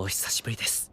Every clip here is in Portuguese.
お久しぶりです。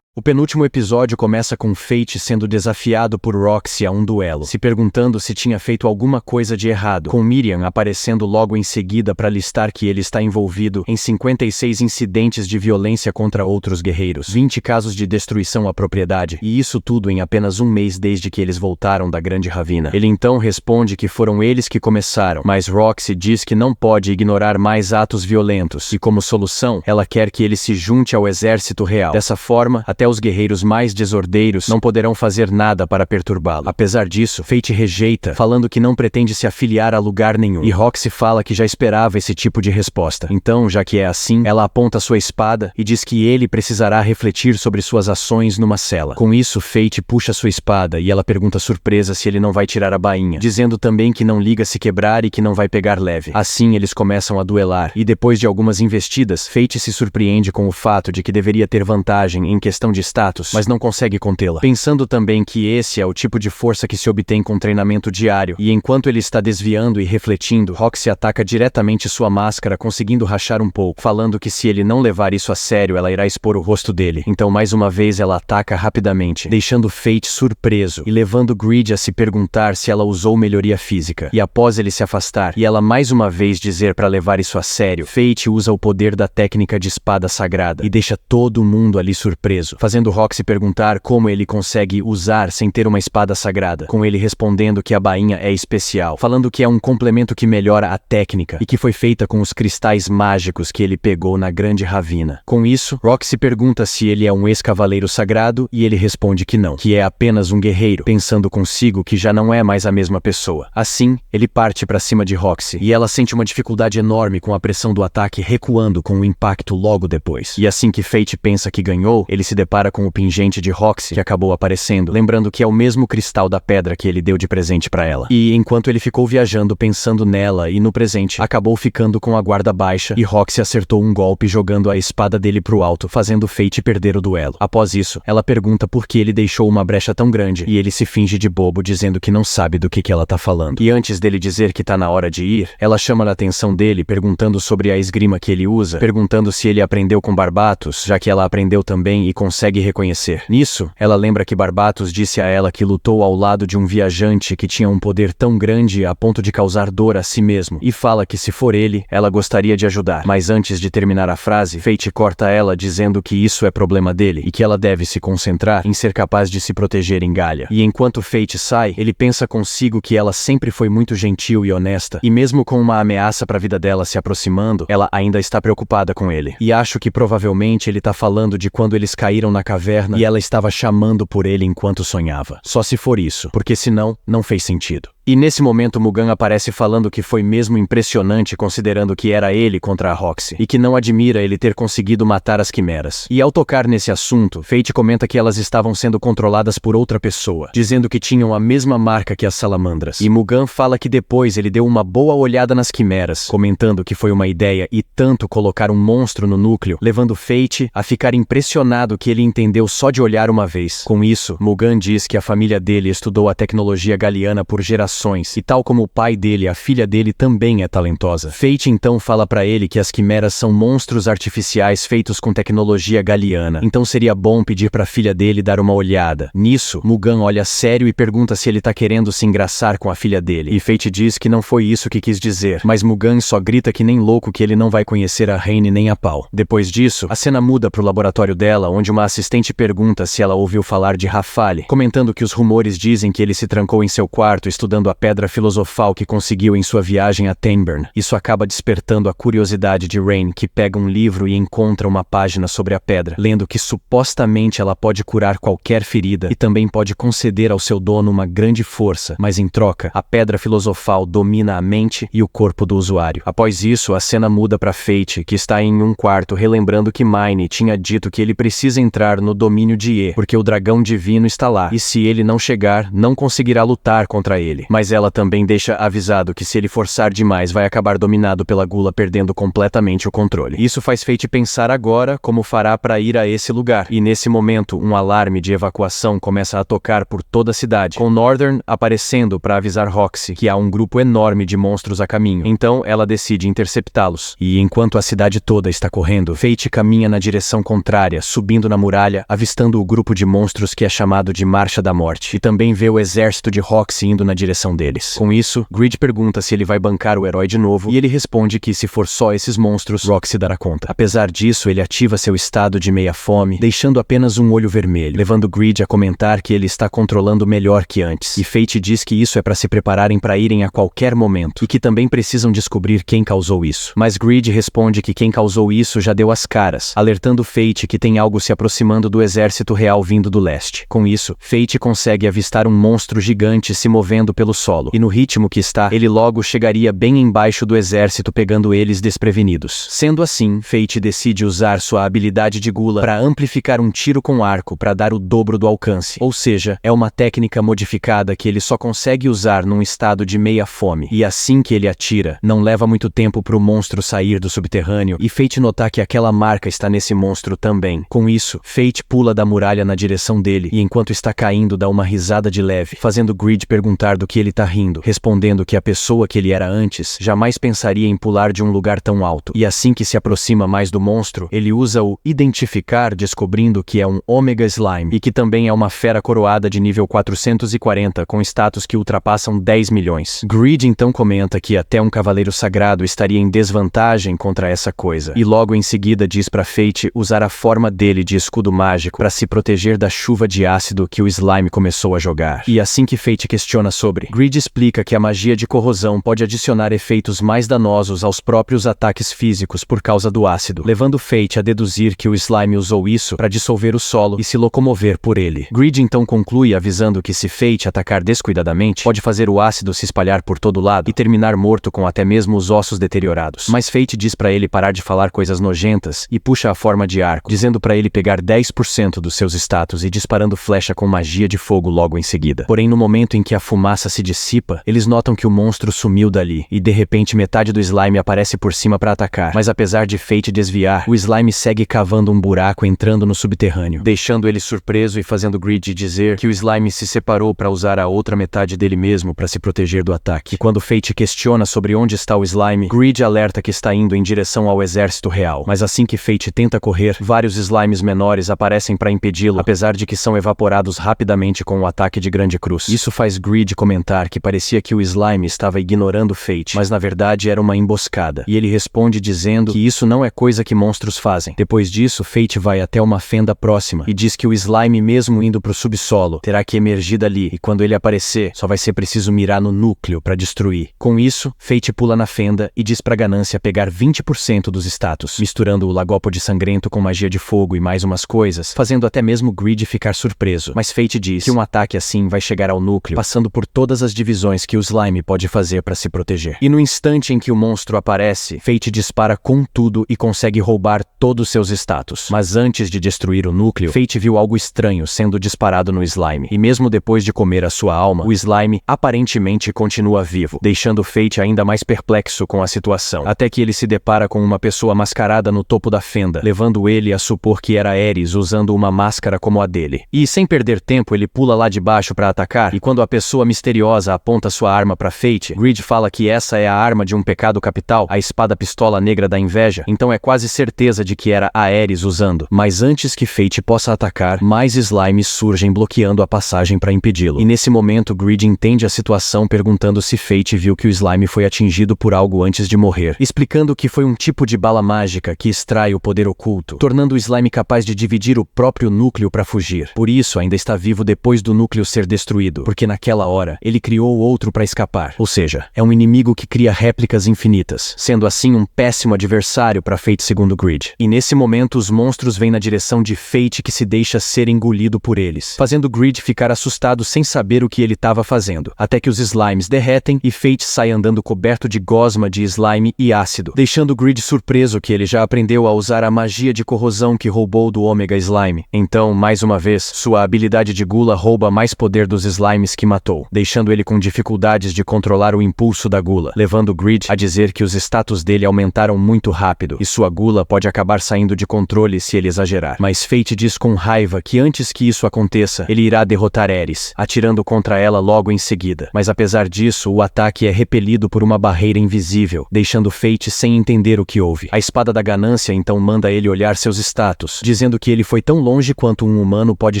O penúltimo episódio começa com Fate sendo desafiado por Roxy a um duelo, se perguntando se tinha feito alguma coisa de errado, com Miriam aparecendo logo em seguida para listar que ele está envolvido em 56 incidentes de violência contra outros guerreiros, 20 casos de destruição à propriedade, e isso tudo em apenas um mês desde que eles voltaram da Grande Ravina. Ele então responde que foram eles que começaram, mas Roxy diz que não pode ignorar mais atos violentos, e como solução, ela quer que ele se junte ao exército real. Dessa forma, até os guerreiros mais desordeiros não poderão fazer nada para perturbá-lo. Apesar disso, Fate rejeita, falando que não pretende se afiliar a lugar nenhum, e Roxy fala que já esperava esse tipo de resposta. Então, já que é assim, ela aponta sua espada e diz que ele precisará refletir sobre suas ações numa cela. Com isso, Fate puxa sua espada e ela pergunta surpresa se ele não vai tirar a bainha, dizendo também que não liga se quebrar e que não vai pegar leve. Assim, eles começam a duelar, e depois de algumas investidas, Fate se surpreende com o fato de que deveria ter vantagem em questão de status, mas não consegue contê-la, pensando também que esse é o tipo de força que se obtém com treinamento diário, e enquanto ele está desviando e refletindo, Roxy ataca diretamente sua máscara, conseguindo rachar um pouco, falando que se ele não levar isso a sério, ela irá expor o rosto dele. Então mais uma vez ela ataca rapidamente, deixando Fate surpreso, e levando Greed a se perguntar se ela usou melhoria física, e após ele se afastar, e ela mais uma vez dizer para levar isso a sério, Fate usa o poder da técnica de espada sagrada, e deixa todo mundo ali surpreso, fazendo Roxy perguntar como ele consegue usar sem ter uma espada sagrada, com ele respondendo que a bainha é especial, falando que é um complemento que melhora a técnica e que foi feita com os cristais mágicos que ele pegou na Grande Ravina. Com isso, Roxy pergunta se ele é um ex-cavaleiro sagrado e ele responde que não, que é apenas um guerreiro, pensando consigo que já não é mais a mesma pessoa. Assim, ele parte para cima de Roxy e ela sente uma dificuldade enorme com a pressão do ataque, recuando com o impacto logo depois. E assim que Fate pensa que ganhou, ele se depara com o pingente de Roxy que acabou aparecendo, lembrando que é o mesmo cristal da pedra que ele deu de presente para ela. E enquanto ele ficou viajando pensando nela e no presente, acabou ficando com a guarda baixa e Roxy acertou um golpe jogando a espada dele pro alto, fazendo Fate perder o duelo. Após isso, ela pergunta por que ele deixou uma brecha tão grande e ele se finge de bobo, dizendo que não sabe do que ela tá falando. E antes dele dizer que tá na hora de ir, ela chama a atenção dele perguntando sobre a esgrima que ele usa, perguntando se ele aprendeu com Barbatos, já que ela aprendeu também e consegue reconhecer. Nisso, ela lembra que Barbatos disse a ela que lutou ao lado de um viajante que tinha um poder tão grande a ponto de causar dor a si mesmo, e fala que se for ele, ela gostaria de ajudar. Mas antes de terminar a frase, Fate corta ela dizendo que isso é problema dele e que ela deve se concentrar em ser capaz de se proteger em Galia. E enquanto Fate sai, ele pensa consigo que ela sempre foi muito gentil e honesta, e mesmo com uma ameaça para a vida dela se aproximando, ela ainda está preocupada com ele. E acho que provavelmente ele tá falando de quando eles caíram na caverna e ela estava chamando por ele enquanto sonhava. Só se for isso, porque senão, não fez sentido. E nesse momento Mugan aparece falando que foi mesmo impressionante considerando que era ele contra a Roxy, e que não admira ele ter conseguido matar as quimeras. E ao tocar nesse assunto, Fate comenta que elas estavam sendo controladas por outra pessoa, dizendo que tinham a mesma marca que as salamandras. E Mugan fala que depois ele deu uma boa olhada nas quimeras, comentando que foi uma ideia e tanto colocar um monstro no núcleo, levando Fate a ficar impressionado que ele entendeu só de olhar uma vez. Com isso, Mugan diz que a família dele estudou a tecnologia galiana por gerações, e tal como o pai dele, a filha dele também é talentosa. Fate então fala pra ele que as quimeras são monstros artificiais feitos com tecnologia galiana, então seria bom pedir pra filha dele dar uma olhada. Nisso, Mugan olha sério e pergunta se ele tá querendo se engraçar com a filha dele, e Fate diz que não foi isso que quis dizer, mas Mugan só grita que nem louco que ele não vai conhecer a Raine nem a pau. Depois disso, a cena muda pro laboratório dela, onde uma assistente pergunta se ela ouviu falar de Rafale, comentando que os rumores dizem que ele se trancou em seu quarto estudando a pedra filosofal que conseguiu em sua viagem a Tenburn. Isso acaba despertando a curiosidade de Raine, que pega um livro e encontra uma página sobre a pedra, lendo que supostamente ela pode curar qualquer ferida e também pode conceder ao seu dono uma grande força, mas em troca, a pedra filosofal domina a mente e o corpo do usuário. Após isso, a cena muda para Fate, que está em um quarto relembrando que Mine tinha dito que ele precisa entrar no domínio de E, porque o dragão divino está lá, e se ele não chegar, não conseguirá lutar contra ele. mas ela também deixa avisado que se ele forçar demais vai acabar dominado pela gula, perdendo completamente o controle. Isso faz Fate pensar agora como fará para ir a esse lugar, e nesse momento um alarme de evacuação começa a tocar por toda a cidade, com Northern aparecendo para avisar Roxy que há um grupo enorme de monstros a caminho. Então ela decide interceptá-los, e enquanto a cidade toda está correndo, Fate caminha na direção contrária, subindo na muralha, avistando o grupo de monstros que é chamado de Marcha da Morte, e também vê o exército de Roxy indo na direção deles. Com isso, Grid pergunta se ele vai bancar o herói de novo, e ele responde que se for só esses monstros, Roxy dará conta. Apesar disso, ele ativa seu estado de meia fome, deixando apenas um olho vermelho, levando Grid a comentar que ele está controlando melhor que antes, e Fate diz que isso é para se prepararem para irem a qualquer momento, e que também precisam descobrir quem causou isso. Mas Grid responde que quem causou isso já deu as caras, alertando Fate que tem algo se aproximando do exército real vindo do leste. Com isso, Fate consegue avistar um monstro gigante se movendo pelo solo, e no ritmo que está, ele logo chegaria bem embaixo do exército, pegando eles desprevenidos. Sendo assim, Fate decide usar sua habilidade de gula para amplificar um tiro com arco para dar o dobro do alcance, ou seja, é uma técnica modificada que ele só consegue usar num estado de meia fome, e assim que ele atira, não leva muito tempo para o monstro sair do subterrâneo e Fate notar que aquela marca está nesse monstro também. Com isso, Fate pula da muralha na direção dele e enquanto está caindo dá uma risada de leve, fazendo Grid perguntar do que ele tá rindo, respondendo que a pessoa que ele era antes jamais pensaria em pular de um lugar tão alto, e assim que se aproxima mais do monstro, ele usa o identificar, descobrindo que é um Omega Slime e que também é uma fera coroada de nível 440 com status que ultrapassam 10 milhões. Grid então comenta que até um cavaleiro sagrado estaria em desvantagem contra essa coisa, e logo em seguida diz pra Fate usar a forma dele de escudo mágico para se proteger da chuva de ácido que o Slime começou a jogar. E assim que Fate questiona sobre, Grid explica que a magia de corrosão pode adicionar efeitos mais danosos aos próprios ataques físicos por causa do ácido, levando Fate a deduzir que o Slime usou isso para dissolver o solo e se locomover por ele. Grid então conclui avisando que se Fate atacar descuidadamente, pode fazer o ácido se espalhar por todo lado e terminar morto com até mesmo os ossos deteriorados. Mas Fate diz para ele parar de falar coisas nojentas e puxa a forma de arco, dizendo para ele pegar 10% dos seus status e disparando flecha com magia de fogo logo em seguida. Porém, no momento em que a fumaça se dissipa, eles notam que o monstro sumiu dali, e de repente metade do slime aparece por cima para atacar. Mas apesar de Fate desviar, o slime segue cavando um buraco entrando no subterrâneo, deixando ele surpreso e fazendo Grid dizer que o slime se separou para usar a outra metade dele mesmo para se proteger do ataque. E quando Fate questiona sobre onde está o slime, Grid alerta que está indo em direção ao exército real. Mas assim que Fate tenta correr, vários slimes menores aparecem para impedi-lo, apesar de que são evaporados rapidamente com o ataque de Grande Cruz. Isso faz Grid comentar que parecia que o slime estava ignorando Fate, mas na verdade era uma emboscada, e ele responde dizendo que isso não é coisa que monstros fazem. Depois disso, Fate vai até uma fenda próxima e diz que o slime, mesmo indo pro subsolo, terá que emergir dali, e quando ele aparecer, só vai ser preciso mirar no núcleo para destruir. Com isso, Fate pula na fenda e diz pra Ganância pegar 20% dos status, misturando o Lagópode sangrento com magia de fogo e mais umas coisas, fazendo até mesmo Grid ficar surpreso. Mas Fate diz que um ataque assim vai chegar ao núcleo, passando por todas as divisões que o slime pode fazer para se proteger. E no instante em que o monstro aparece, Fate dispara com tudo e consegue roubar todos seus status. Mas antes de destruir o núcleo, Fate viu algo estranho sendo disparado no slime, e mesmo depois de comer a sua alma, o slime aparentemente continua vivo, deixando Fate ainda mais perplexo com a situação, até que ele se depara com uma pessoa mascarada no topo da fenda, levando ele a supor que era Ares usando uma máscara como a dele. E sem perder tempo, ele pula lá de baixo para atacar, e quando a pessoa misteriosa aponta sua arma para Fate, Grid fala que essa é a arma de um pecado capital, a espada pistola negra da inveja, então é quase certeza de que era a Ares usando. Mas antes que Fate possa atacar, mais slimes surgem bloqueando a passagem para impedi-lo. E nesse momento, Grid entende a situação perguntando se Fate viu que o slime foi atingido por algo antes de morrer, explicando que foi um tipo de bala mágica que extrai o poder oculto, tornando o slime capaz de dividir o próprio núcleo para fugir. Por isso, ainda está vivo depois do núcleo ser destruído, porque naquela hora, ele criou outro para escapar. Ou seja, é um inimigo que cria réplicas infinitas, sendo assim um péssimo adversário para Fate segundo Grid. E nesse momento, os monstros vêm na direção de Fate que se deixa ser engolido por eles, fazendo Grid ficar assustado sem saber o que ele estava fazendo, até que os slimes derretem e Fate sai andando coberto de gosma de slime e ácido, deixando Grid surpreso que ele já aprendeu a usar a magia de corrosão que roubou do Omega Slime. Então, mais uma vez, sua habilidade de gula rouba mais poder dos slimes que matou, deixando deixando ele com dificuldades de controlar o impulso da gula, levando Grid a dizer que os status dele aumentaram muito rápido e sua gula pode acabar saindo de controle se ele exagerar. Mas Fate diz com raiva que antes que isso aconteça, ele irá derrotar Ares, atirando contra ela logo em seguida. Mas apesar disso, o ataque é repelido por uma barreira invisível, deixando Fate sem entender o que houve. A espada da ganância então manda ele olhar seus status, dizendo que ele foi tão longe quanto um humano pode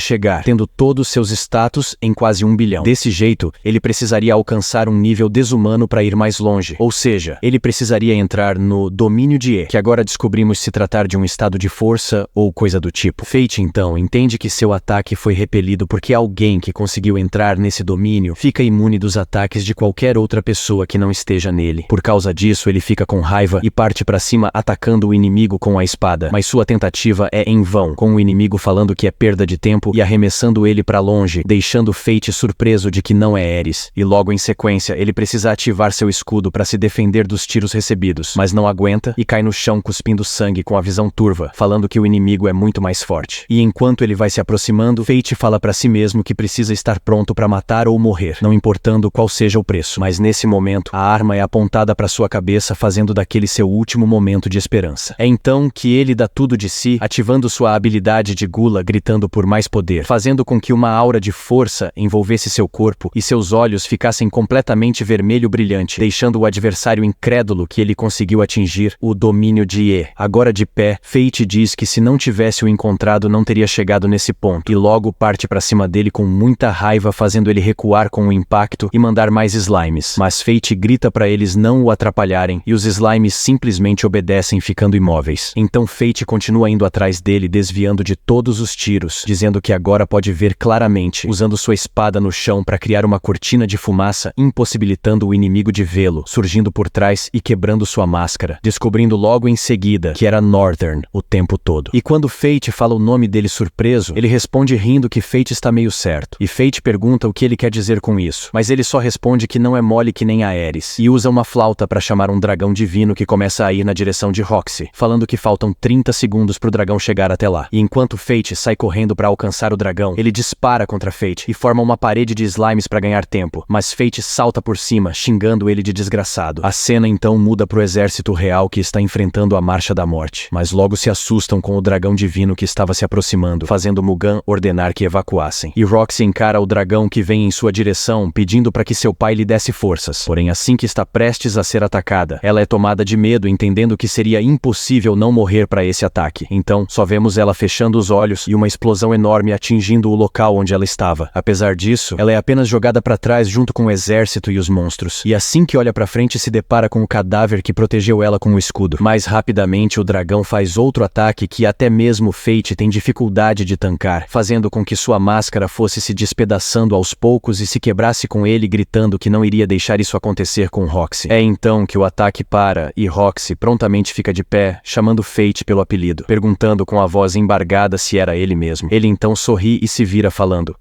chegar, tendo todos seus status em quase 1 bilhão. Desse jeito, ele precisaria alcançar um nível desumano para ir mais longe, ou seja, ele precisaria entrar no domínio de E, que agora descobrimos se tratar de um estado de força ou coisa do tipo. Fate então entende que seu ataque foi repelido porque alguém que conseguiu entrar nesse domínio fica imune dos ataques de qualquer outra pessoa que não esteja nele. Por causa disso, ele fica com raiva e parte para cima atacando o inimigo com a espada, mas sua tentativa é em vão, com o inimigo falando que é perda de tempo e arremessando ele para longe, deixando Fate surpreso de que não é Ares. E logo em sequência, ele precisa ativar seu escudo para se defender dos tiros recebidos, mas não aguenta e cai no chão cuspindo sangue com a visão turva, falando que o inimigo é muito mais forte. E enquanto ele vai se aproximando, Fate fala para si mesmo que precisa estar pronto para matar ou morrer, não importando qual seja o preço. Mas nesse momento, a arma é apontada para sua cabeça, fazendo daquele seu último momento de esperança. É então que ele dá tudo de si, ativando sua habilidade de gula, gritando por mais poder, fazendo com que uma aura de força envolvesse seu corpo e seus olhos ficassem completamente vermelho brilhante, deixando o adversário incrédulo que ele conseguiu atingir o domínio de E. Agora de pé, Fate diz que se não tivesse o encontrado não teria chegado nesse ponto, e logo parte para cima dele com muita raiva, fazendo ele recuar com o impacto e mandar mais slimes. Mas Fate grita para eles não o atrapalharem e os slimes simplesmente obedecem, ficando imóveis. Então Fate continua indo atrás dele, desviando de todos os tiros, dizendo que agora pode ver claramente, usando sua espada no chão para criar uma cortina de fumaça, impossibilitando o inimigo de vê-lo, surgindo por trás e quebrando sua máscara, descobrindo logo em seguida que era Northern o tempo todo. E quando Fate fala o nome dele surpreso, ele responde rindo que Fate está meio certo. E Fate pergunta o que ele quer dizer com isso, mas ele só responde que não é mole que nem a Ares, e usa uma flauta para chamar um dragão divino que começa a ir na direção de Roxy, falando que faltam 30 segundos pro dragão chegar até lá. E enquanto Fate sai correndo para alcançar o dragão, ele dispara contra Fate e forma uma parede de slimes para ganhar tempo, mas Fate salta por cima, xingando ele de desgraçado. A cena então muda pro exército real que está enfrentando a Marcha da Morte, mas logo se assustam com o dragão divino que estava se aproximando, fazendo Mugan ordenar que evacuassem. E Roxy encara o dragão que vem em sua direção, pedindo para que seu pai lhe desse forças. Porém, assim que está prestes a ser atacada, ela é tomada de medo, entendendo que seria impossível não morrer para esse ataque. Então, só vemos ela fechando os olhos e uma explosão enorme atingindo o local onde ela estava. Apesar disso, ela é apenas jogada para trás junto com o exército e os monstros. E assim que olha para frente, se depara com o cadáver que protegeu ela com o escudo. Mais rapidamente, o dragão faz outro ataque que até mesmo Fate tem dificuldade de tancar, fazendo com que sua máscara fosse se despedaçando aos poucos e se quebrasse com ele, gritando que não iria deixar isso acontecer com Roxy. É então que o ataque para e Roxy prontamente fica de pé, chamando Fate pelo apelido, perguntando com a voz embargada se era ele mesmo. Ele então sorri e se vira falando: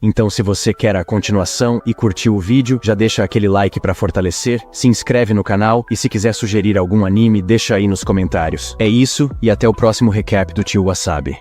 Então, se você quer a continuação e curtiu o vídeo, já deixa aquele like para fortalecer, se inscreve no canal e se quiser sugerir algum anime, deixa aí nos comentários. É isso e até o próximo recap do Tio Wasabi.